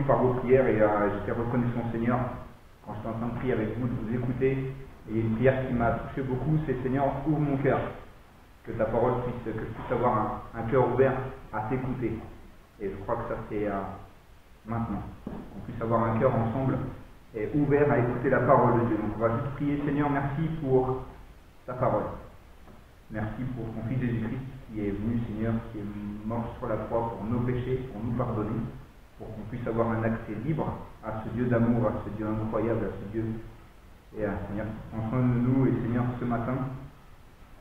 par vos prières et j'étais reconnaissant Seigneur quand j'étais en train de prier avec vous, de vous écouter. Et une prière qui m'a touché beaucoup, c'est Seigneur, ouvre mon cœur, que ta parole que je puisse avoir un cœur ouvert à t'écouter. Et je crois que ça c'est maintenant, qu'on puisse avoir un cœur ensemble et ouvert à écouter la parole de Dieu. Donc on va juste prier, Seigneur, merci pour ta parole. Merci pour ton Fils Jésus-Christ qui est venu, Seigneur, qui est mort sur la croix pour nos péchés, pour nous pardonner, pour qu'on puisse avoir un accès libre à ce Dieu d'amour, à ce Dieu incroyable, à ce Dieu. Et Seigneur, prends soin de nous, et Seigneur, ce matin,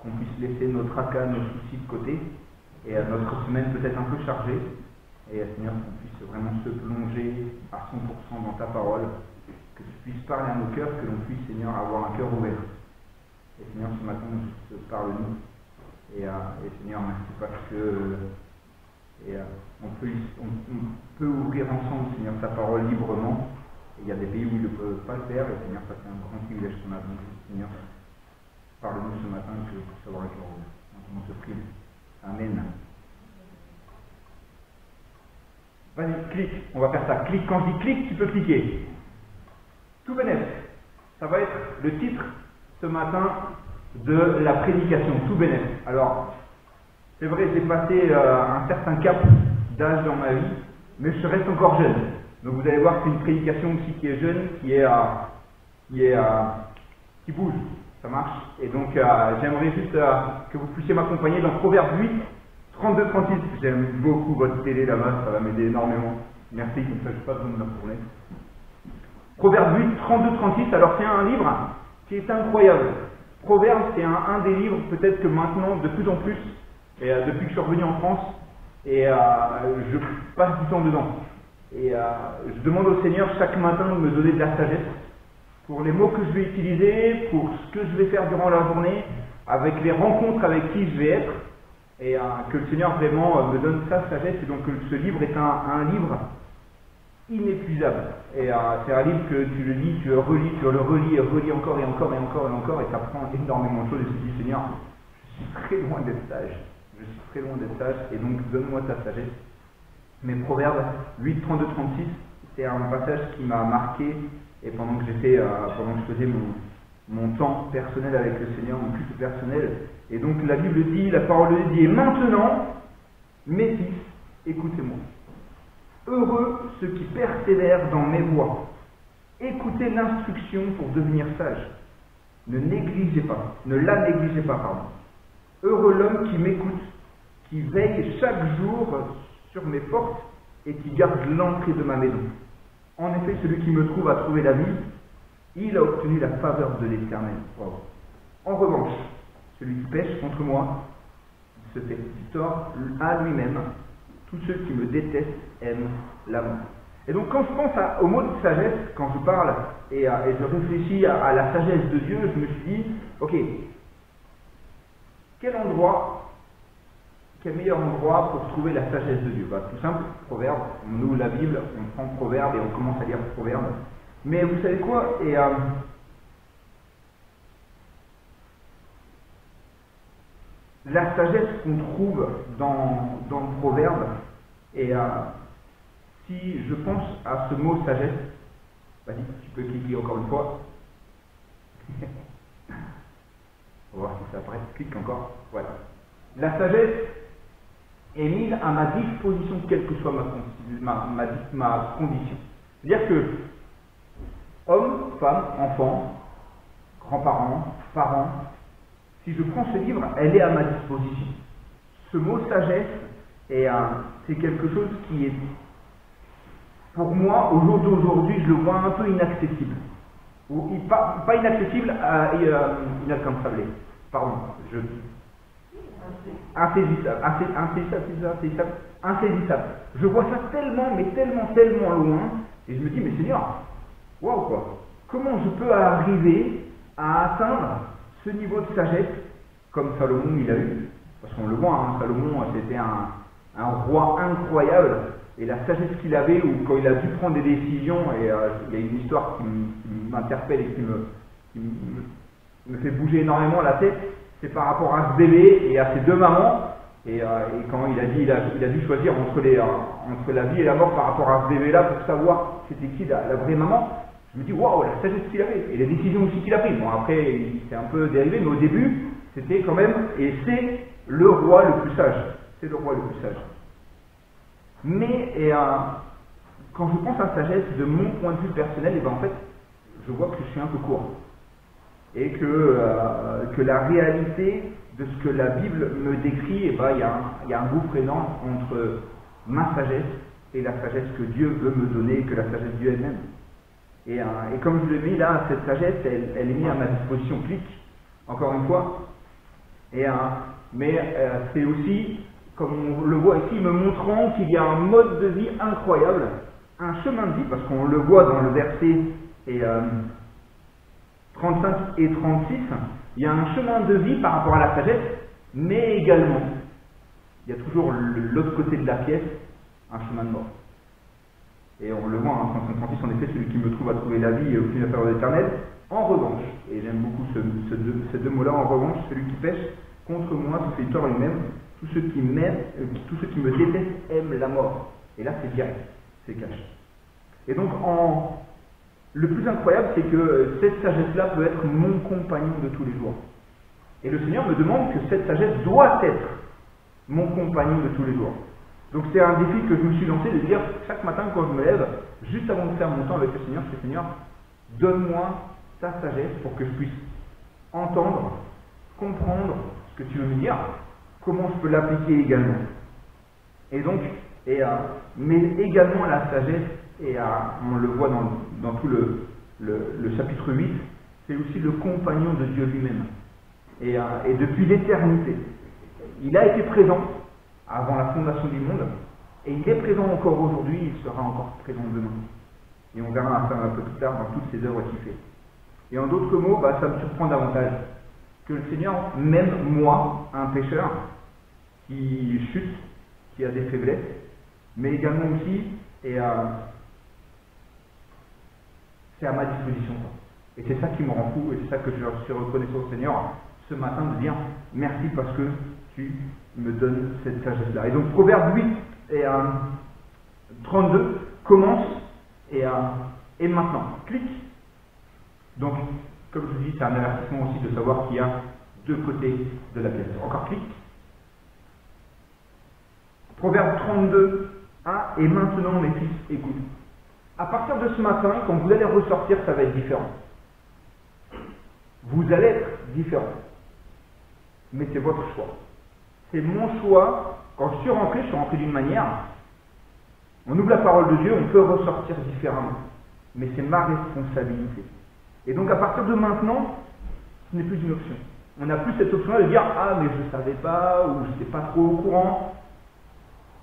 qu'on puisse laisser nos tracas, nos soucis de côté, et notre semaine peut-être un peu chargée, et Seigneur, qu'on puisse vraiment se plonger à 100% dans ta parole, que tu puisses parler à nos cœurs, que l'on puisse, Seigneur, avoir un cœur ouvert. Et Seigneur, ce matin, juste parle-nous. Et Seigneur, merci parce que on peut ouvrir ensemble, Seigneur, ta parole librement. Et il y a des pays où ils ne peuvent pas le faire. Et Seigneur, ça c'est un grand privilège qu'on a. Donc, Seigneur, parle-nous ce matin que je puisse avoir un cœur ouvert. On te prie. Amen. Vas-y, clique. On va faire ça. Clique. Quand je dis clique, tu peux cliquer. Tout bénef. Ça va être le titre ce matin de la prédication, tout bénef. Alors, c'est vrai, j'ai passé un certain cap d'âge dans ma vie, mais je reste encore jeune. Donc vous allez voir que c'est une prédication aussi qui est jeune, qui bouge, ça marche. Et donc j'aimerais juste que vous puissiez m'accompagner dans Proverbe 8, 32-36. J'aime beaucoup votre télé là-bas, ça va m'aider énormément. Merci, comme ça je n'ai pas besoin de me retourner. Proverbe 8, 32-36, alors c'est un livre qui est incroyable. Proverbe, c'est un des livres, peut-être que maintenant, de plus en plus, et depuis que je suis revenu en France, et je passe du temps dedans. Et je demande au Seigneur chaque matin de me donner de la sagesse pour les mots que je vais utiliser, pour ce que je vais faire durant la journée, avec les rencontres avec qui je vais être, et que le Seigneur vraiment me donne sa sagesse. Et donc ce livre est un livre inépuisable. Et c'est un livre que tu le lis, tu le relis, et relis encore et encore et encore et encore, et tu apprends énormément de choses. Et tu te dis, Seigneur, je suis très loin d'être sage. Je suis très loin d'être sage, et donc donne-moi ta sagesse. Mais Proverbe 8, 32-36, c'est un passage qui m'a marqué, et pendant que je faisais mon temps personnel avec le Seigneur, mon culte personnel. Et donc la Bible dit, la parole de Dieu dit, et maintenant, mes fils, écoutez-moi. Heureux ceux qui persévèrent dans mes voies. Écoutez l'instruction pour devenir sage. Ne la négligez pas, pardon. Heureux l'homme qui m'écoute, qui veille chaque jour sur mes portes et qui garde l'entrée de ma maison. En effet, celui qui me trouve a trouvé la vie, il a obtenu la faveur de l'Éternel. Wow. En revanche, celui qui pêche contre moi, se fait du tort à lui-même. Tous ceux qui me détestent aiment la mort. Et donc quand je pense au mot de sagesse, quand je parle et je réfléchis à la sagesse de Dieu, je me suis dit, ok, quel meilleur endroit pour trouver la sagesse de Dieu? Tout simple, Proverbe, on ouvre la Bible, on prend Proverbe et on commence à lire Proverbe. Mais vous savez quoi? La sagesse qu'on trouve dans le Proverbe, et si je pense à ce mot sagesse, vas-y, tu peux cliquer encore une fois. On va voir si ça apparaît. Clique encore. Voilà. La sagesse est mise à ma disposition, quelle que soit ma condition. C'est-à-dire que hommes, femmes, enfants, grands-parents, parents, si je prends ce livre, elle est à ma disposition. Ce mot sagesse, c'est quelque chose qui est, pour moi, au jour d'aujourd'hui, je le vois un peu inaccessible. Ou pas inaccessible, inalcançable. Pardon, insaisissable. Je vois ça tellement, mais tellement loin, et je me dis, mais Seigneur, waouh quoi, comment je peux arriver à atteindre ce niveau de sagesse, comme Salomon il a eu, parce qu'on le voit, Salomon c'était un roi incroyable, et la sagesse qu'il avait, ou quand il a dû prendre des décisions, et il y a une histoire qui m'interpelle et qui me fait bouger énormément la tête, c'est par rapport à ce bébé et à ses deux mamans, Et quand il a dit, il a dû choisir entre la vie et la mort par rapport à ce bébé-là pour savoir c'était qui la vraie maman, je me dis waouh, la sagesse qu'il avait, et les décisions aussi qu'il a prises. Bon, après, c'est un peu dérivé, mais au début, c'était quand même, et c'est le roi le plus sage. C'est le roi le plus sage. Mais, quand je pense à sagesse, de mon point de vue personnel, et ben en fait, je vois que je suis un peu court. Et que la réalité de ce que la Bible me décrit, et ben, il y a un gouffre énorme entre ma sagesse et la sagesse que Dieu veut me donner, que la sagesse de Dieu elle-même. Et comme je l'ai mis là, cette sagesse, elle est mise à ma disposition, clique, encore une fois. Mais c'est aussi, comme on le voit ici, me montrant qu'il y a un mode de vie incroyable, un chemin de vie, parce qu'on le voit dans le verset 35 et 36, il y a un chemin de vie par rapport à la sagesse, mais également, il y a toujours l'autre côté de la pièce, un chemin de mort. Et on le voit, hein, 35, 36, en effet, celui qui me trouve à trouver la vie et obtient la faveur éternelle. En revanche, et j'aime beaucoup ces deux mots-là, en revanche, celui qui pêche contre moi se fait victoire lui-même. Tous ceux qui me détestent aiment la mort. Et là, c'est direct, c'est cash. Et donc, le plus incroyable, c'est que cette sagesse-là peut être mon compagnon de tous les jours. Et le Seigneur me demande que cette sagesse doit être mon compagnon de tous les jours. Donc c'est un défi que je me suis lancé de dire chaque matin quand je me lève, juste avant de faire mon temps avec le Seigneur, je dis Seigneur, donne-moi ta sagesse pour que je puisse entendre, comprendre ce que tu veux me dire, comment je peux l'appliquer également. Et donc, mais également la sagesse, on le voit dans tout le chapitre 8, c'est aussi le compagnon de Dieu lui-même. Et depuis l'éternité, il a été présent avant la fondation du monde, et il est présent encore aujourd'hui, il sera encore présent demain. Et on verra un peu plus tard dans toutes ces œuvres qu'il fait. Et en d'autres mots, ça me surprend davantage que le Seigneur, même moi, un pécheur, qui chute, qui a des faiblesses, mais également aussi, c'est à ma disposition. Et c'est ça qui me rend fou, et c'est ça que je suis reconnaissant au Seigneur ce matin, de dire merci parce que tu me donnes cette sagesse-là. Et donc Proverbe 8 et 32 commence et maintenant. Clique. Donc, comme je vous dis, c'est un avertissement aussi de savoir qu'il y a deux côtés de la pièce. Encore clique. Proverbe 32, 1, et maintenant mes fils, écoute. À partir de ce matin, quand vous allez ressortir, ça va être différent. Vous allez être différent. Mais c'est votre choix. C'est mon choix. Quand je suis rentré d'une manière. On ouvre la parole de Dieu, on peut ressortir différemment. Mais c'est ma responsabilité. Et donc à partir de maintenant, ce n'est plus une option. On n'a plus cette option-là de dire « Ah, mais je ne savais pas » ou « Je n'étais pas trop au courant ».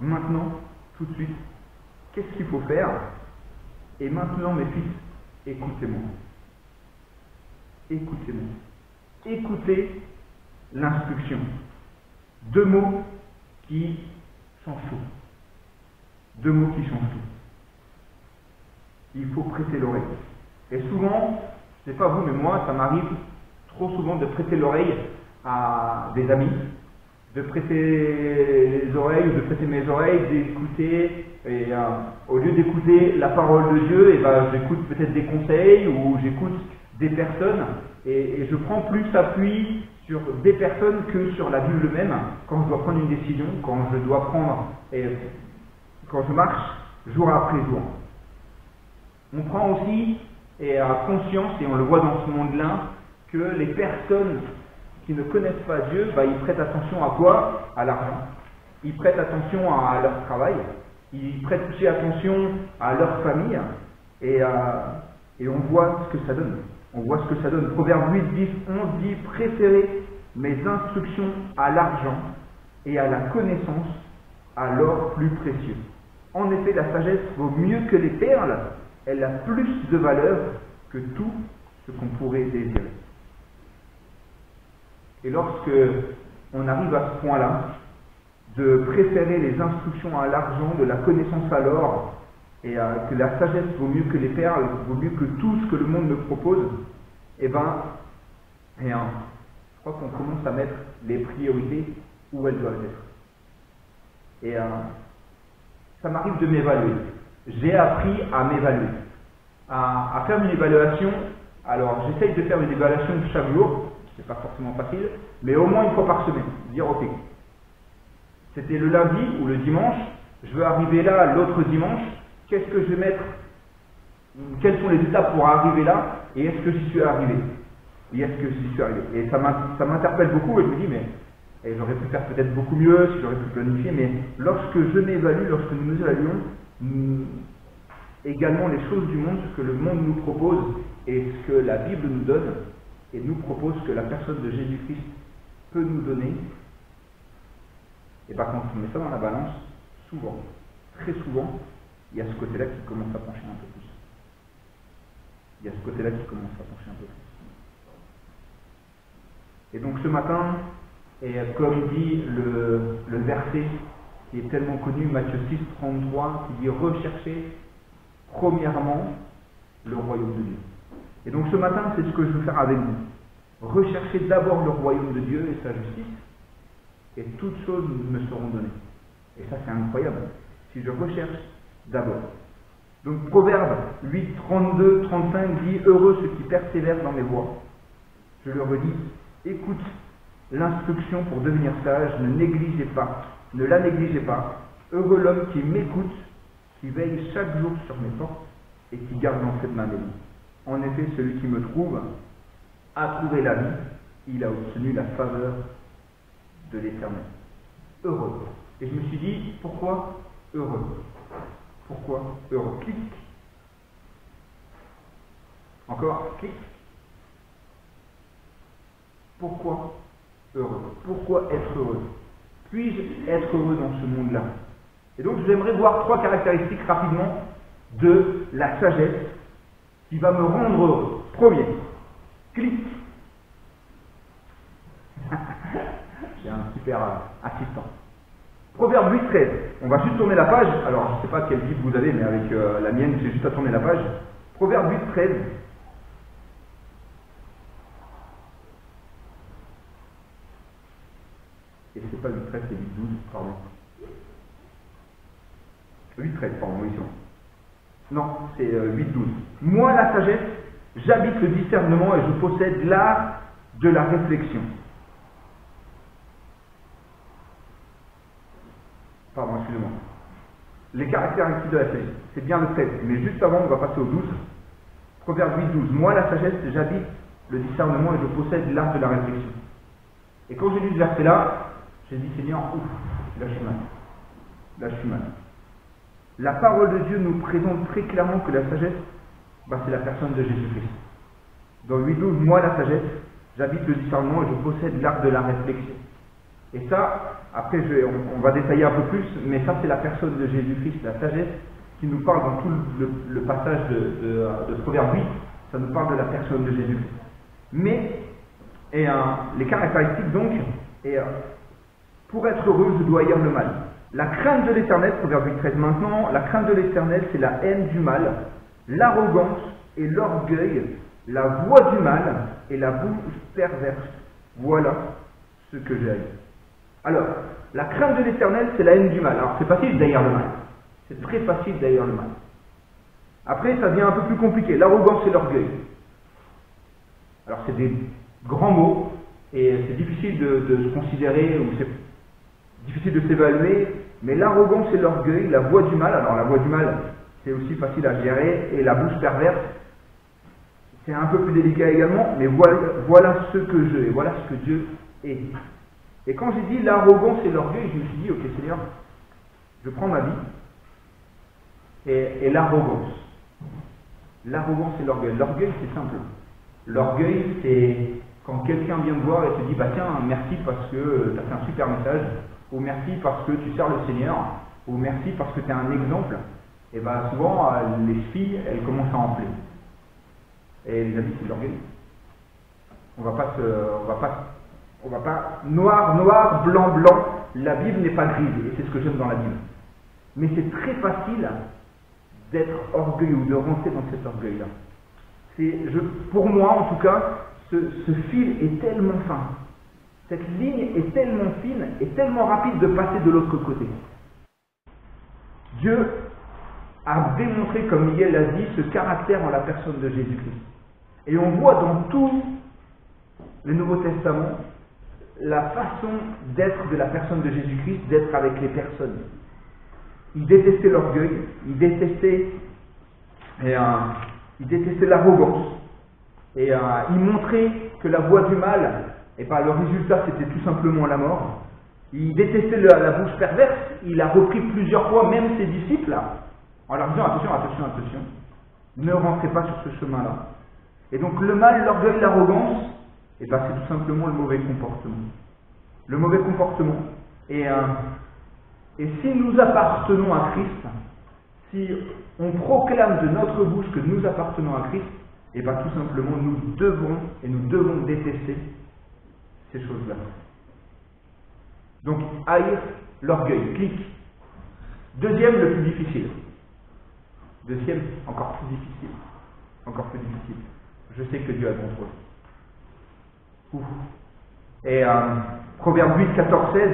Maintenant, tout de suite, qu'est-ce qu'il faut faire? Et maintenant, mes fils, écoutez-moi. Écoutez-moi. Écoutez l'instruction. Deux mots qui changent tout. Deux mots qui changent tout. Il faut prêter l'oreille. Et souvent, je ne sais pas vous, mais moi, ça m'arrive trop souvent de prêter l'oreille à des amis, de prêter les oreilles ou de prêter mes oreilles, d'écouter, et au lieu d'écouter la parole de Dieu, j'écoute peut-être des conseils ou j'écoute des personnes et je prends plus appui sur des personnes que sur la Bible même quand je dois prendre une décision, quand je dois prendre, quand je marche jour après jour. On prend aussi conscience, et on le voit dans ce monde-là, que les personnes qui ne connaissent pas Dieu, ils prêtent attention à quoi? À l'argent. Ils prêtent attention à leur travail. Ils prêtent aussi attention à leur famille. Et on voit ce que ça donne. On voit ce que ça donne. Proverbe 8, 10, 11 dit « Préférez mes instructions à l'argent et à la connaissance à l'or plus précieux. En effet, la sagesse vaut mieux que les perles. Elle a plus de valeur que tout ce qu'on pourrait désirer. » Et lorsque on arrive à ce point-là, de préférer les instructions à l'argent, de la connaissance à l'or, et que la sagesse vaut mieux que les perles, vaut mieux que tout ce que le monde me propose, je crois qu'on commence à mettre les priorités où elles doivent être. Et ça m'arrive de m'évaluer. J'ai appris à m'évaluer, à faire une évaluation. Alors, j'essaye de faire une évaluation chaque jour, c'est pas forcément facile, mais au moins une fois par semaine. Dire, ok, c'était le lundi ou le dimanche, je veux arriver là l'autre dimanche, qu'est-ce que je vais mettre, quelles sont les étapes pour arriver là, et est-ce que j'y suis arrivé? Et est-ce que j'y suis arrivé? Et ça m'interpelle beaucoup, et je me dis, mais j'aurais pu faire peut-être beaucoup mieux, si j'aurais pu planifier, mais lorsque je m'évalue, lorsque nous nous évaluons, également les choses du monde, ce que le monde nous propose, et ce que la Bible nous donne, et nous propose que la personne de Jésus-Christ peut nous donner, et par contre, on met ça dans la balance, souvent, très souvent, il y a ce côté-là qui commence à pencher un peu plus. Il y a ce côté-là qui commence à pencher un peu plus. Et donc ce matin, et comme dit le verset qui est tellement connu, Matthieu 6, 33, qui dit « Recherchez premièrement le royaume de Dieu ». Et donc ce matin, c'est ce que je veux faire avec vous. Recherchez d'abord le royaume de Dieu et sa justice, et toutes choses me seront données. Et ça, c'est incroyable. Si je recherche d'abord. Donc Proverbe 8, 32, 35 dit « Heureux ceux qui persévèrent dans mes voies ». Je le redis, écoute l'instruction pour devenir sage, ne la négligez pas. Heureux l'homme qui m'écoute, qui veille chaque jour sur mes portes et qui garde dans cette main mes livres. En effet, celui qui me trouve a trouvé la vie, il a obtenu la faveur de l'Éternel. Heureux. Et je me suis dit, pourquoi heureux? Pourquoi heureux? Clic. Encore, clic. Pourquoi heureux? Pourquoi être heureux? Puis-je être heureux dans ce monde-là? Et donc, j'aimerais voir 3 caractéristiques rapidement de la sagesse qui va me rendre heureux. Premier, clic. J'ai un super assistant. Proverbe 8, 13. On va juste tourner la page. Alors, je ne sais pas quelle Bible vous avez, mais avec la mienne, j'ai juste à tourner la page. Proverbe 8, 13. Et c'est pas 8, 13, c'est 8, 12, pardon. 8, 13, pardon, oui, c'est bon. Non, c'est 8, 12. Moi, la sagesse, j'habite le discernement et je possède l'art de la réflexion. Pardon, excusez-moi. Les caractéristiques de la sagesse, c'est bien le 13, mais juste avant, on va passer au 12. Proverbe 8, 12. Moi, la sagesse, j'habite le discernement et je possède l'art de la réflexion. Et quand j'ai lu ce verset-là, j'ai dit, Seigneur, ouf, là je suis mal. Là je suis mal. La parole de Dieu nous présente très clairement que la sagesse, c'est la personne de Jésus-Christ. Dans 8.12, moi la sagesse, j'habite le discernement et je possède l'art de la réflexion. Et ça, après on va détailler un peu plus, mais ça c'est la personne de Jésus-Christ, la sagesse qui nous parle dans tout le passage de Proverbe 8, ça nous parle de la personne de Jésus-Christ. Mais, les caractéristiques donc, pour être heureux, je dois haïr le mal. La crainte de l'Éternel, Proverbe 8.13 maintenant, la crainte de l'Éternel, c'est la haine du mal, l'arrogance et l'orgueil, la voix du mal et la bouche perverse. Voilà ce que j'ai haï. Alors, la crainte de l'Éternel, c'est la haine du mal. Alors, c'est facile d'haïr le mal. C'est très facile d'haïr le mal. Après, ça devient un peu plus compliqué. L'arrogance et l'orgueil. Alors, c'est des grands mots et c'est difficile de se considérer ou c'est difficile de s'évaluer, mais l'arrogance et l'orgueil, la voix du mal, alors la voix du mal, c'est aussi facile à gérer, et la bouche perverse, c'est un peu plus délicat également, mais voilà ce que je, et voilà ce que Dieu est. Et quand j'ai dit l'arrogance et l'orgueil, je me suis dit, ok Seigneur, je prends ma vie, et l'arrogance. L'arrogance et l'orgueil. L'orgueil, c'est simple. L'orgueil, c'est quand quelqu'un vient te voir et te dit, tiens, merci parce que tu as fait un super message, ou merci parce que tu sers le Seigneur, ou merci parce que tu es un exemple, et souvent les filles, elles commencent à enfler. Et les amis, c'est de l'orgueil. On va pas noir, blanc, la Bible n'est pas grise, et c'est ce que j'aime dans la Bible. Mais c'est très facile d'être orgueilleux, ou de rentrer dans cet orgueil-là. Pour moi, en tout cas, ce fil est tellement fin. Cette ligne est tellement fine et tellement rapide de passer de l'autre côté. Dieu a démontré, comme Miguel l'a dit, ce caractère en la personne de Jésus-Christ. Et on voit dans tout le Nouveau Testament la façon d'être de la personne de Jésus-Christ, d'être avec les personnes. Il détestait l'orgueil, il détestait l'arrogance, et il montrait que la voie du mal, et le résultat c'était tout simplement la mort. Il détestait la bouche perverse, il a repris plusieurs fois même ses disciples, en leur disant attention, ne rentrez pas sur ce chemin-là. Et donc le mal, l'orgueil, l'arrogance, c'est tout simplement le mauvais comportement. Le mauvais comportement. Et si nous appartenons à Christ, si on proclame de notre bouche que nous appartenons à Christ, tout simplement nous devons détester ces choses-là. Donc haïr l'orgueil, clic. Deuxième, le plus difficile. Deuxième, encore plus difficile. Je sais que Dieu a le contrôle. Et Proverbe 8, 14, 16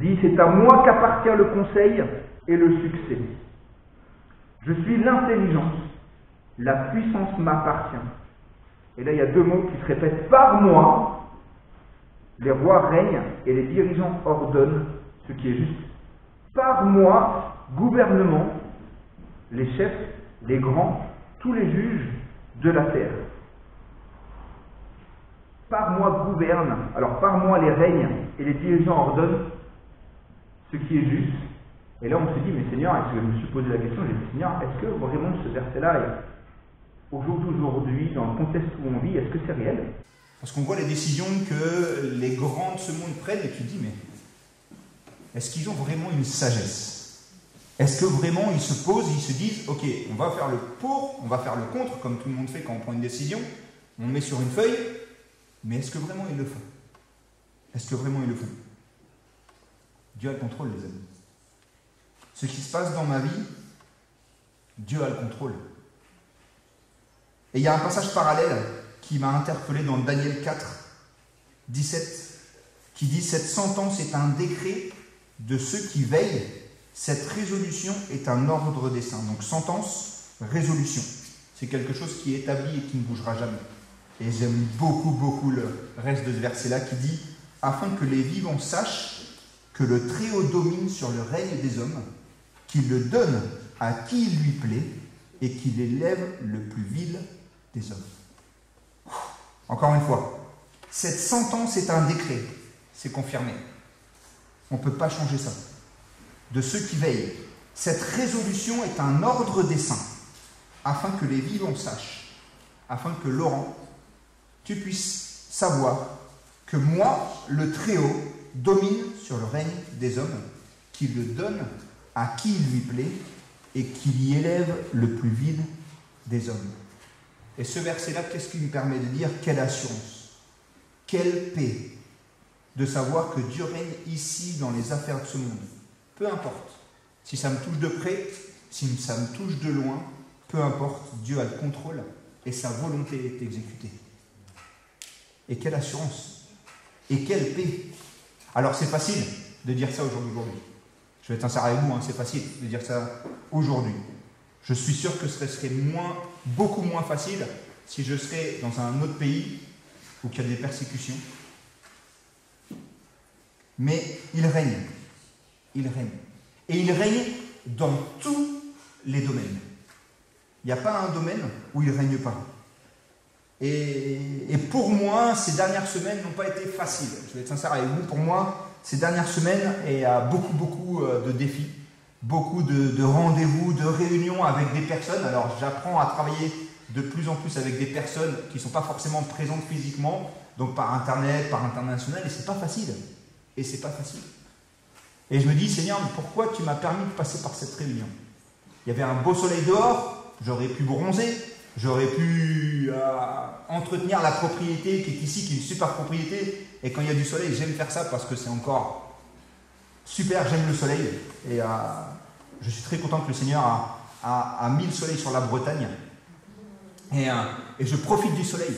dit: c'est à moi qu'appartient le conseil et le succès. Je suis l'intelligence, la puissance m'appartient. Et là, il y a deux mots qui se répètent: par moi, les rois règnent et les dirigeants ordonnent ce qui est juste. Par moi, gouvernement, les chefs, les grands, tous les juges de la terre. Par moi gouverne, alors par moi les règnes et les dirigeants ordonnent ce qui est juste. Et là on se dit, mais Seigneur, est-ce que je me suis posé la question, j'ai dit, Seigneur, est-ce que vraiment ce verset-là, au jour d'aujourd'hui, dans le contexte où on vit, est-ce que c'est réel? Parce qu'on voit les décisions que les grands de ce monde prennent et tu te dis, mais est-ce qu'ils ont vraiment une sagesse? Est-ce que vraiment ils se posent, ils se disent, ok, on va faire le pour, on va faire le contre, comme tout le monde fait quand on prend une décision, on le met sur une feuille, mais est-ce que vraiment ils le font? Est-ce que vraiment ils le font? Dieu a le contrôle, les amis. Ce qui se passe dans ma vie, Dieu a le contrôle. Et il y a un passage parallèle qui m'a interpellé dans Daniel 4, 17, qui dit: cette sentence est un décret de ceux qui veillent, cette résolution est un ordre des saints. Donc sentence, résolution. C'est quelque chose qui est établi et qui ne bougera jamais. Et j'aime beaucoup le reste de ce verset-là qui dit: afin que les vivants sachent que le Très-Haut domine sur le règne des hommes, qu'il le donne à qui il lui plaît et qu'il élève le plus vil des hommes. Encore une fois, cette sentence est un décret, c'est confirmé. On ne peut pas changer ça. De ceux qui veillent, cette résolution est un ordre des saints, afin que les vivants sachent, afin que Laurent, tu puisses savoir que moi, le Très-Haut, domine sur le règne des hommes, qu'il le donne à qui il lui plaît et qu'il y élève le plus vil des hommes. Et ce verset-là, qu'est-ce qui me permet de dire? Quelle assurance, quelle paix de savoir que Dieu règne ici dans les affaires de ce monde. Peu importe, si ça me touche de près, si ça me touche de loin, peu importe, Dieu a le contrôle et sa volonté est exécutée. Et quelle assurance, et quelle paix. Alors c'est facile de dire ça aujourd'hui. Je vais être sincère avec vous, c'est facile de dire ça aujourd'hui. Je suis sûr que ce serait beaucoup moins facile si je serais dans un autre pays où il y a des persécutions. Mais il règne. Il règne. Et il règne dans tous les domaines. Il n'y a pas un domaine où il ne règne pas. Et pour moi, ces dernières semaines n'ont pas été faciles. Je vais être sincère avec vous. Pour moi, ces dernières semaines, il y a beaucoup de défis, beaucoup de rendez-vous, de réunions avec des personnes. Alors, j'apprends à travailler de plus en plus avec des personnes qui ne sont pas forcément présentes physiquement, donc par Internet, par international, et c'est pas facile. Et c'est pas facile. Et je me dis, Seigneur, mais pourquoi tu m'as permis de passer par cette réunion? Il y avait un beau soleil dehors, j'aurais pu bronzer, j'aurais pu entretenir la propriété qui est ici, qui est une super propriété. Et quand il y a du soleil, j'aime faire ça parce que c'est encore super, j'aime le soleil. Et je suis très content que le Seigneur a mis le soleil sur la Bretagne. Et je profite du soleil.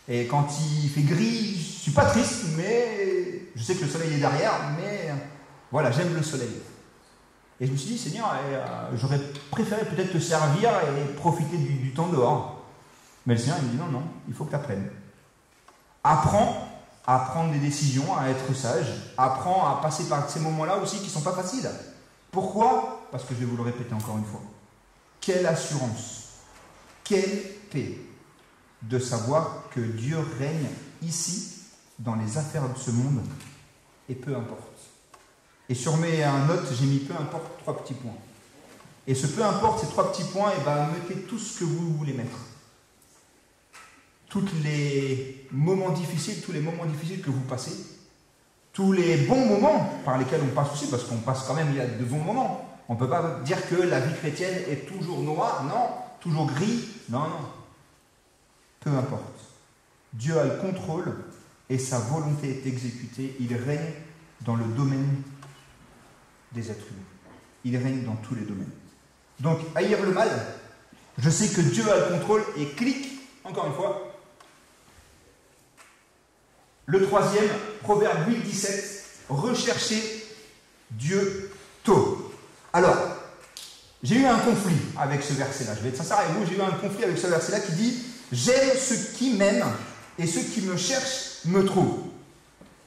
Et quand il fait gris, je ne suis pas triste, mais je sais que le soleil est derrière, mais voilà, j'aime le soleil. Et je me suis dit, Seigneur, j'aurais préféré peut-être te servir et profiter du temps dehors. Mais le Seigneur il me dit, non, il faut que tu apprennes. Apprends à prendre des décisions, à être sage. Apprends à passer par ces moments-là aussi qui ne sont pas faciles. Pourquoi? Parce que je vais vous le répéter encore une fois. Quelle assurance, quelle paix de savoir que Dieu règne ici, dans les affaires de ce monde, et peu importe. Et sur mes notes, j'ai mis peu importe 3 petits points. Et ce peu importe, ces 3 petits points, mettez tout ce que vous voulez mettre. Tous les moments difficiles que vous passez, tous les bons moments par lesquels on passe aussi, parce qu'on passe quand même, il y a de bons moments. On ne peut pas dire que la vie chrétienne est toujours noire, non, toujours gris, non. Peu importe. Dieu a le contrôle et sa volonté est exécutée. Il règne dans le domaine des êtres humains. Il règne dans tous les domaines. Donc, haïr le mal, je sais que Dieu a le contrôle et clique, encore une fois. Le 3e, Proverbe 8, 17, recherchez Dieu tôt. Alors, j'ai eu un conflit avec ce verset-là. Je vais être sincère avec vous, j'ai eu un conflit avec ce verset-là qui dit « J'aime ceux qui m'aiment et ceux qui me cherchent me trouvent. »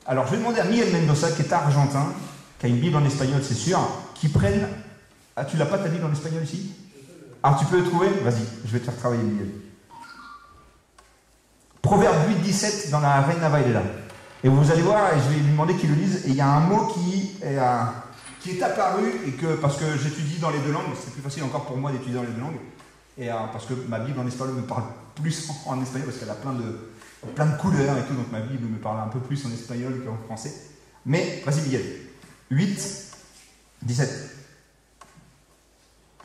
Alors, je vais demander à Miguel Mendoza, qui est argentin, qui a une Bible en espagnol, c'est sûr, qui prenne... Ah, tu l'as pas ta Bible en espagnol ici? Alors, tu peux le trouver? Vas-y, je vais te faire travailler, Miguel. Proverbe 8, 17 dans la Reina Valera. Et vous allez voir, et je vais lui demander qu'il le lise, et il y a un mot qui est apparu, et que, parce que j'étudie dans les 2 langues, c'est plus facile encore pour moi d'étudier dans les 2 langues, et parce que ma Bible en espagnol me parle plus en espagnol, parce qu'elle a plein de couleurs et tout, donc ma Bible me parle un peu plus en espagnol qu'en français. Mais, vas-y Miguel, 8, 17.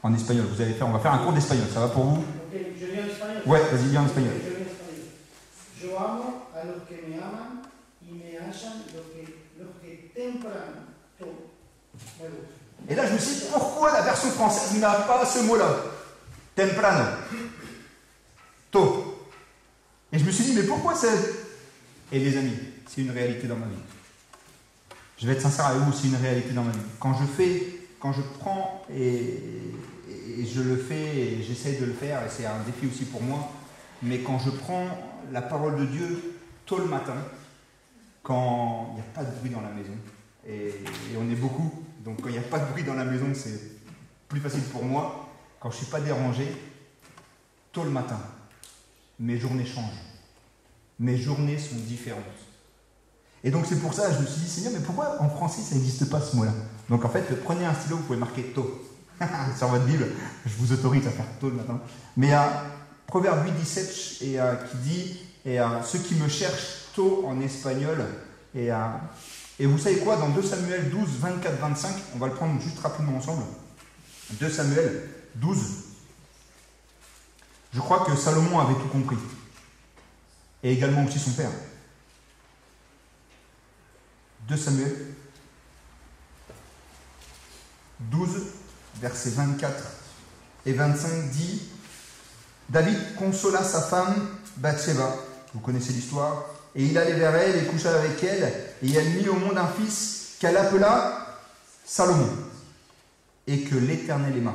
En espagnol, on va faire un cours d'espagnol, ça va pour vous? Okay, je viens en espagnol. Ouais, vas-y, viens en espagnol. Yo amo a los que me aman y me hacen los que temprano me gusta. Et là, je me suis dit, pourquoi la version française n'a pas ce mot-là? Temprano. Tôt. Et je me suis dit, mais pourquoi c'est... Et les amis, c'est une réalité dans ma vie. Je vais être sincère avec vous, c'est une réalité dans ma vie. Quand je prends et je le fais, et j'essaye de le faire, et c'est un défi aussi pour moi, mais quand je prends la parole de Dieu tôt le matin, quand il n'y a pas de bruit dans la maison, et on est beaucoup, donc quand il n'y a pas de bruit dans la maison, c'est plus facile pour moi, quand je ne suis pas dérangé, tôt le matin, mes journées changent. Mes journées sont différentes. Et donc c'est pour ça que je me suis dit, Seigneur, mais pourquoi en français ça n'existe pas ce mot-là? Donc en fait, prenez un stylo, vous pouvez marquer tôt. Sur votre Bible, je vous autorise à faire tôt le matin. Mais il y a Proverbe 8, 17 qui dit, ceux qui me cherchent tôt en espagnol, et vous savez quoi, dans 2 Samuel 12, 24, 25, on va le prendre juste rapidement ensemble. 2 Samuel 12. Je crois que Salomon avait tout compris. Et également aussi son père. 2 Samuel 12, versets 24 et 25 dit « David consola sa femme Bathsheba. » Vous connaissez l'histoire. « Et il allait vers elle et coucha avec elle, et elle mit au monde un fils qu'elle appela Salomon, et que l'Éternel aima. »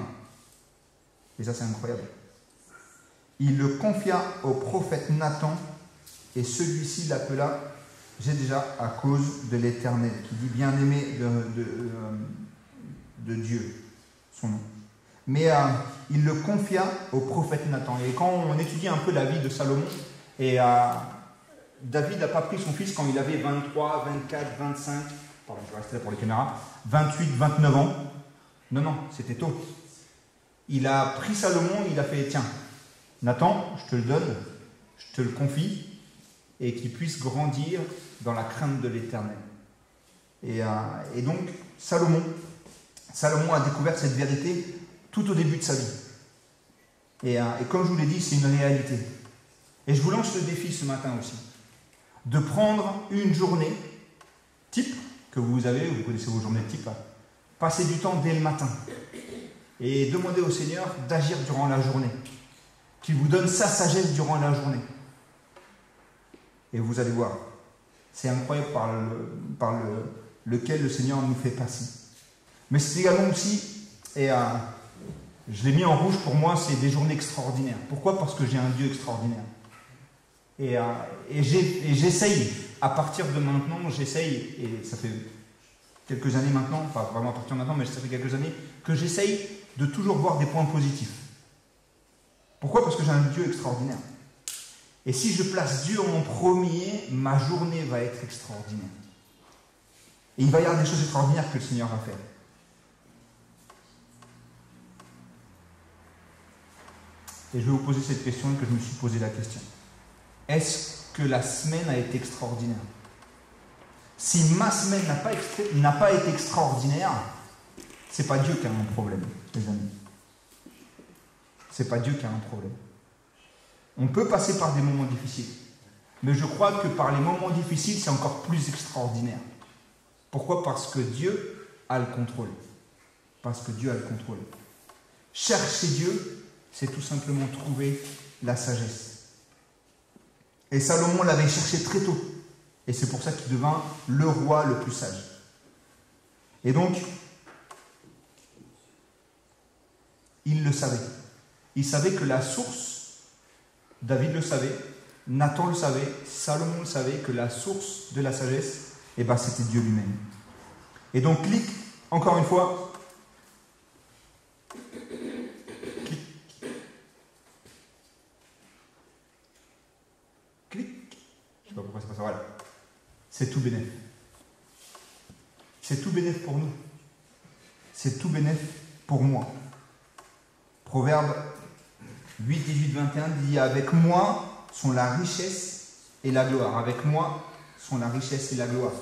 Et ça c'est incroyable. Il le confia au prophète Nathan, et celui-ci l'appela Jédéja à cause de l'Éternel, qui dit bien-aimé de Dieu, son nom. Mais il le confia au prophète Nathan. Et quand on étudie un peu la vie de Salomon, David n'a pas pris son fils quand il avait 23, 24, 25, pardon, je vais rester là pour les caméras, 28, 29 ans. Non, c'était tôt. Il a pris Salomon, il a fait, tiens, Nathan, je te le donne, je te le confie, et qu'il puisse grandir dans la crainte de l'Éternel. Et donc, Salomon a découvert cette vérité tout au début de sa vie. Et comme je vous l'ai dit, c'est une réalité. Et je vous lance le défi ce matin aussi, de prendre une journée type, que vous connaissez vos journées type, passer du temps dès le matin, et demander au Seigneur d'agir durant la journée, qu'il vous donne sa sagesse durant la journée. Et vous allez voir, c'est incroyable par lequel le Seigneur nous fait passer. Mais c'est également aussi Et je l'ai mis en rouge, pour moi, c'est des journées extraordinaires. Pourquoi? Parce que j'ai un Dieu extraordinaire. Et j'essaye, à partir de maintenant, j'essaye, et ça fait quelques années maintenant, pas vraiment à partir de maintenant, mais ça fait quelques années, que j'essaye de toujours voir des points positifs. Pourquoi? Parce que j'ai un Dieu extraordinaire. Et si je place Dieu en premier, ma journée va être extraordinaire. Et il va y avoir des choses extraordinaires que le Seigneur va faire. Et je vais vous poser cette question et que je me suis posé la question. Est-ce que la semaine a été extraordinaire? Si ma semaine n'a pas été extraordinaire, c'est pas Dieu qui a un problème, les amis. C'est pas Dieu qui a un problème. On peut passer par des moments difficiles, mais je crois que par les moments difficiles, c'est encore plus extraordinaire. Pourquoi? Parce que Dieu a le contrôle. Parce que Dieu a le contrôle. Chercher Dieu, c'est tout simplement trouver la sagesse. Et Salomon l'avait cherché très tôt. Et c'est pour ça qu'il devint le roi le plus sage. Et donc, il le savait. Il savait que la source, David le savait, Nathan le savait, Salomon le savait, que la source de la sagesse, c'était Dieu lui-même. Et donc, clique, encore une fois, clique, je ne sais pas pourquoi c'est pas ça, voilà. C'est tout bénéf. C'est tout bénéf pour nous. C'est tout bénéf pour moi. Proverbe 8, 18, 21 dit « Avec moi sont la richesse et la gloire. Avec moi sont la richesse et la gloire.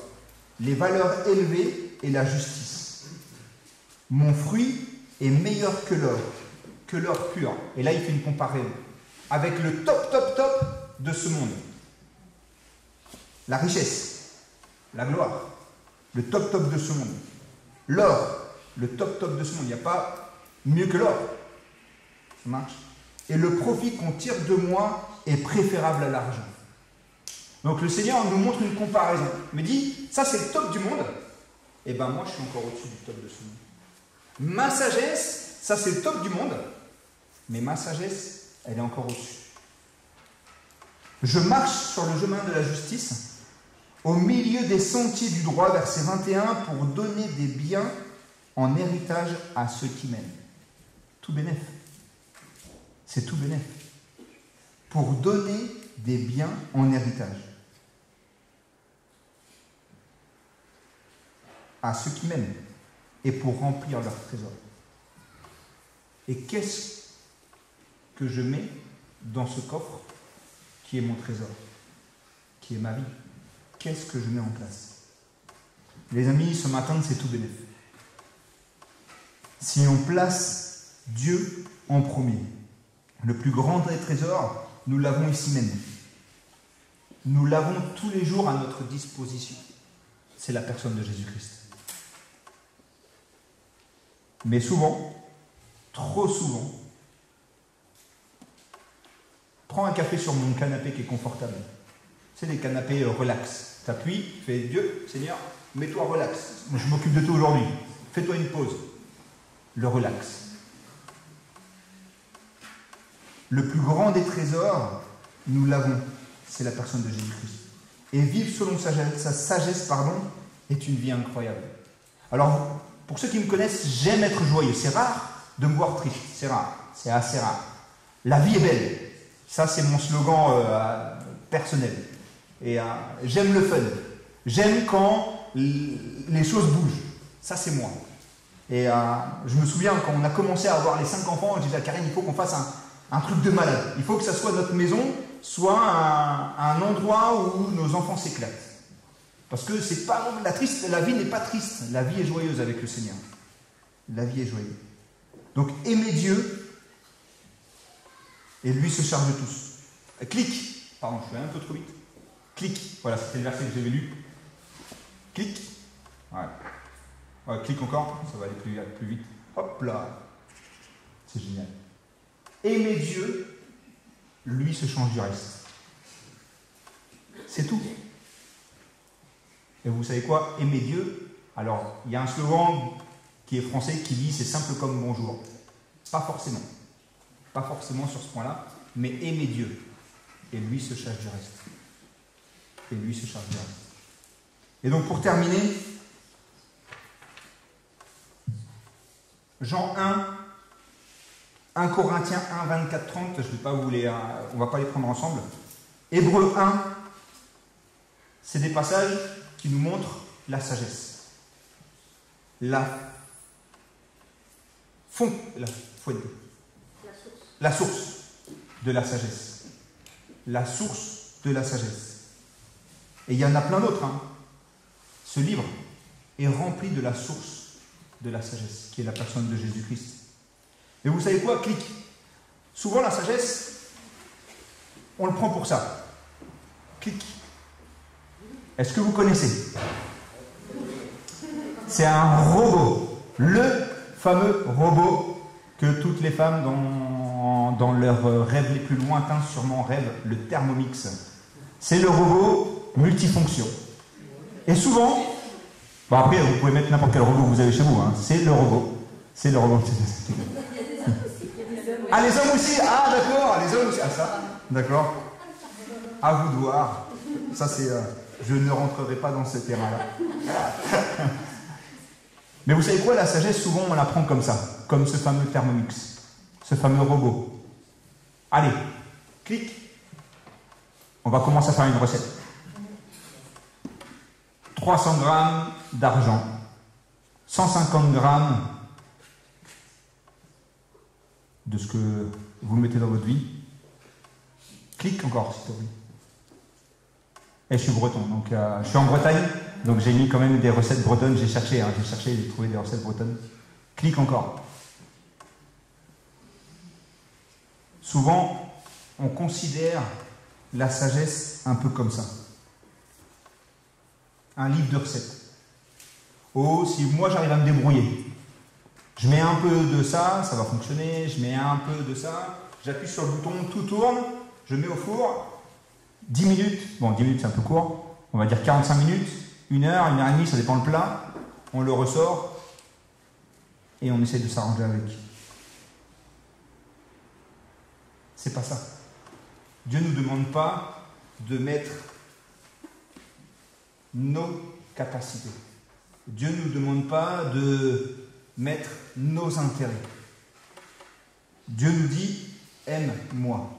Les valeurs élevées et la justice. Mon fruit est meilleur que l'or pur. » Et là, il fait une comparaison avec le top de ce monde. La richesse, la gloire, le top de ce monde. L'or, le top de ce monde. Il n'y a pas mieux que l'or. Ça marche. Et le profit qu'on tire de moi est préférable à l'argent. Donc le Seigneur nous montre une comparaison. Il me dit, ça c'est le top du monde. Et moi je suis encore au-dessus du top de ce monde. Ma sagesse, ça c'est le top du monde. Mais ma sagesse, elle est encore au-dessus. Je marche sur le chemin de la justice, au milieu des sentiers du droit, verset 21, pour donner des biens en héritage à ceux qui m'aiment. Tout bénef. C'est tout bénef. Pour donner des biens en héritage à ceux qui m'aiment et pour remplir leur trésor. Et qu'est-ce que je mets dans ce coffre qui est mon trésor, qui est ma vie? Qu'est-ce que je mets en place? Les amis, ce matin, c'est tout bénef. Si on place Dieu en premier, le plus grand des trésors, nous l'avons ici même. Nous l'avons tous les jours à notre disposition. C'est la personne de Jésus-Christ. Mais souvent, trop souvent, prends un café sur mon canapé qui est confortable. C'est des canapés relax. T'appuies, fais Dieu, Seigneur, mets-toi relax. Je m'occupe de toi aujourd'hui. Fais-toi une pause. Le relax. Le plus grand des trésors, nous l'avons. C'est la personne de Jésus-Christ. Et vivre selon sa sagesse, est une vie incroyable. Alors, pour ceux qui me connaissent, j'aime être joyeux. C'est rare de me voir triste. C'est rare. C'est assez rare. La vie est belle. Ça, c'est mon slogan personnel. Et j'aime le fun. J'aime quand les choses bougent. Ça, c'est moi. Et je me souviens, quand on a commencé à avoir les 5 enfants, je disais à Karine, il faut qu'on fasse un truc de malade. Il faut que ça soit notre maison, soit un endroit où nos enfants s'éclatent. Parce que c'est pas la vie n'est pas triste. La vie est joyeuse avec le Seigneur. La vie est joyeuse. Donc, aimez Dieu et lui se charge de tous. Clique. Pardon, je fais un peu trop vite. Clique. Voilà, c'était le verset que j'avais lu. Clique. Ouais, clique encore. Ça va aller plus vite. Hop là. C'est génial. Aimer Dieu, lui se change du reste. C'est tout. Et vous savez quoi? Aimer Dieu. Alors, il y a un slogan qui est français, qui dit c'est simple comme bonjour. Pas forcément. Pas forcément sur ce point-là, mais aimer Dieu. Et lui se charge du reste. Et lui se charge du reste. Et donc pour terminer, Jean 1 Corinthiens 1, 24, 30, je vais pas vous les, on va pas les prendre ensemble. Hébreux 1, c'est des passages qui nous montrent la sagesse. La source de la sagesse. La source de la sagesse. Et il y en a plein d'autres. Ce livre est rempli de la source de la sagesse, qui est la personne de Jésus-Christ. Et vous savez quoi? Clic. Souvent la sagesse, on le prend pour ça. Clic. Est-ce que vous connaissez? C'est un robot. Le fameux robot que toutes les femmes dans leurs rêves les plus lointains sûrement rêvent, le Thermomix. C'est le robot multifonction. Et souvent, bon après vous pouvez mettre n'importe quel robot que vous avez chez vous, c'est le robot. C'est le robot. Ah, les hommes aussi. Ah, d'accord, les hommes aussi. Ah, ça, d'accord. À vous de voir. Ça, c'est... je ne rentrerai pas dans ce terrain-là. Mais vous savez quoi, la sagesse, souvent, on la prend comme ça. Comme ce fameux Thermomix. Ce fameux robot. Allez, clic. On va commencer à faire une recette. 300 grammes d'argent. 150 grammes de ce que vous mettez dans votre vie. Clique encore, s'il te plaît. Et je suis breton, donc je suis en Bretagne, donc j'ai mis quand même des recettes bretonnes. J'ai cherché, j'ai trouvé des recettes bretonnes. Clique encore. Souvent, on considère la sagesse un peu comme ça. Un livre de recettes. Oh, si moi j'arrive à me débrouiller, je mets un peu de ça, ça va fonctionner, je mets un peu de ça, j'appuie sur le bouton, tout tourne, je mets au four, 10 minutes, bon 10 minutes c'est un peu court, on va dire 45 minutes, 1 heure, 1 heure et demie, ça dépend le plat, on le ressort et on essaie de s'arranger avec. C'est pas ça. Dieu ne nous demande pas de mettre nos capacités. Dieu ne nous demande pas de mettre nos intérêts. Dieu nous dit « aime-moi ».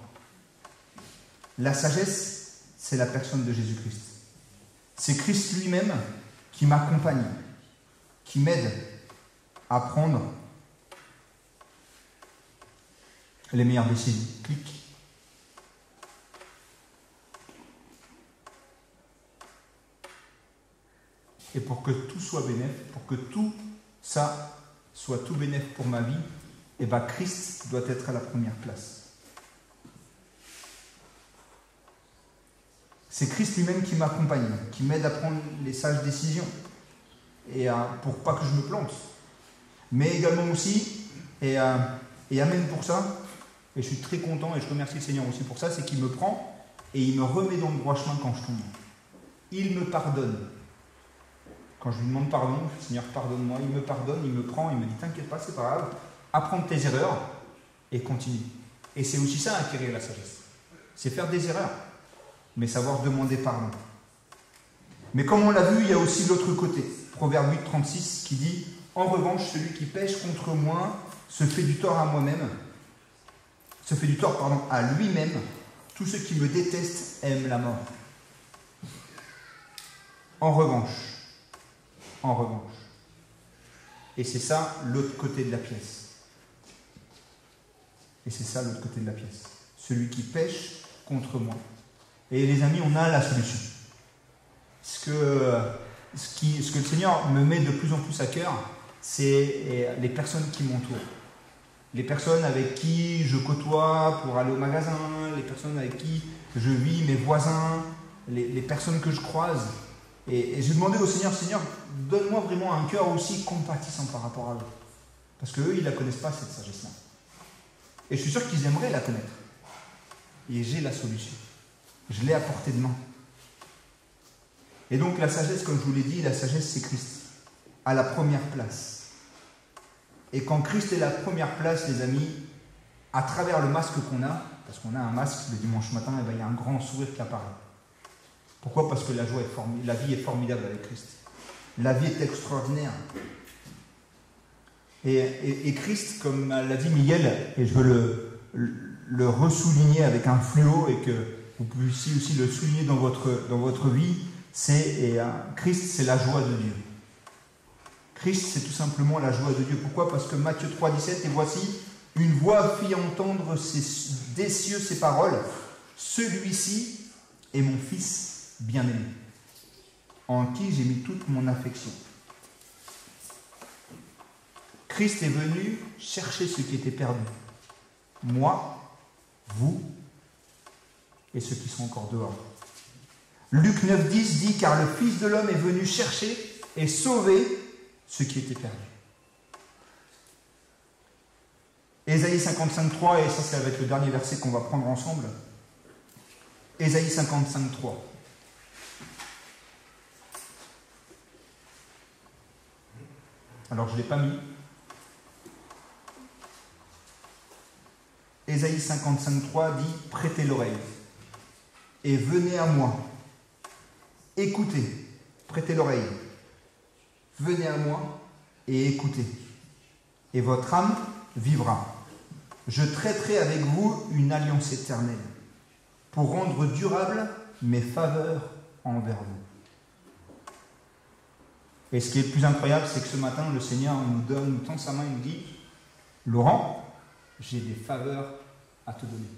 La sagesse, c'est la personne de Jésus-Christ. C'est Christ lui-même qui m'accompagne, qui m'aide à prendre les meilleures décisions. Clique. Et pour que tout soit bénéfique, pour que tout ça soit tout bénéfique pour ma vie, et bien Christ doit être à la première place. C'est Christ lui-même qui m'accompagne, qui m'aide à prendre les sages décisions, et pour pas que je me plante. Mais également aussi, et amen pour ça, et je suis très content, et je remercie le Seigneur aussi pour ça, c'est qu'il me prend, et il me remet dans le droit chemin quand je tombe. Il me pardonne. Quand je lui demande pardon, Seigneur, pardonne-moi, il me pardonne, il me prend, il me dit, t'inquiète pas, c'est pas grave, apprends de tes erreurs et continue. Et c'est aussi ça, acquérir la sagesse. C'est faire des erreurs, mais savoir demander pardon. Mais comme on l'a vu, il y a aussi l'autre côté. Proverbe 8, 36 qui dit, en revanche, celui qui pêche contre moi se fait du tort à moi-même, à lui-même. Tous ceux qui me détestent aiment la mort. En revanche. Et c'est ça l'autre côté de la pièce. Celui qui pêche contre moi. Et les amis, on a la solution. Ce que le Seigneur me met de plus en plus à cœur, c'est les personnes qui m'entourent. Les personnes avec qui je côtoie pour aller au magasin, les personnes avec qui je vis, mes voisins, les personnes que je croise. Et j'ai demandé au Seigneur, Seigneur, donne-moi vraiment un cœur aussi compatissant par rapport à eux. Parce qu'eux, ils ne la connaissent pas, cette sagesse-là. Et je suis sûr qu'ils aimeraient la connaître. Et j'ai la solution. Je l'ai à portée de main. Et donc la sagesse, comme je vous l'ai dit, la sagesse, c'est Christ. À la première place. Et quand Christ est la première place, les amis, à travers le masque qu'on a, parce qu'on a un masque le dimanche matin, et il y a un grand sourire qui apparaît. Pourquoi? Parce que la vie est formidable avec Christ. La vie est extraordinaire. Et Christ, comme l'a dit Miguel, et je veux le ressouligner avec un fluo, et que vous puissiez aussi le souligner dans votre vie, Christ, c'est la joie de Dieu. Christ, c'est tout simplement la joie de Dieu. Pourquoi? Parce que Matthieu 3, 17, et voici, une voix fit entendre des cieux ces paroles. Celui-ci est mon Fils bien-aimé, en qui j'ai mis toute mon affection. Christ est venu chercher ce qui était perdu. Moi, vous et ceux qui sont encore dehors. Luc 9, 10 dit, car le Fils de l'homme est venu chercher et sauver ce qui était perdu. Ésaïe 55, 3, et ça va être le dernier verset qu'on va prendre ensemble. Ésaïe 55, 3. Alors je ne l'ai pas mis. Ésaïe 55, 3 dit, prêtez l'oreille et venez à moi. Écoutez, prêtez l'oreille. Venez à moi et écoutez. Et votre âme vivra. Je traiterai avec vous une alliance éternelle pour rendre durable mes faveurs envers vous. Et ce qui est le plus incroyable, c'est que ce matin, le Seigneur nous tend sa main et nous dit, Laurent, j'ai des faveurs à te donner.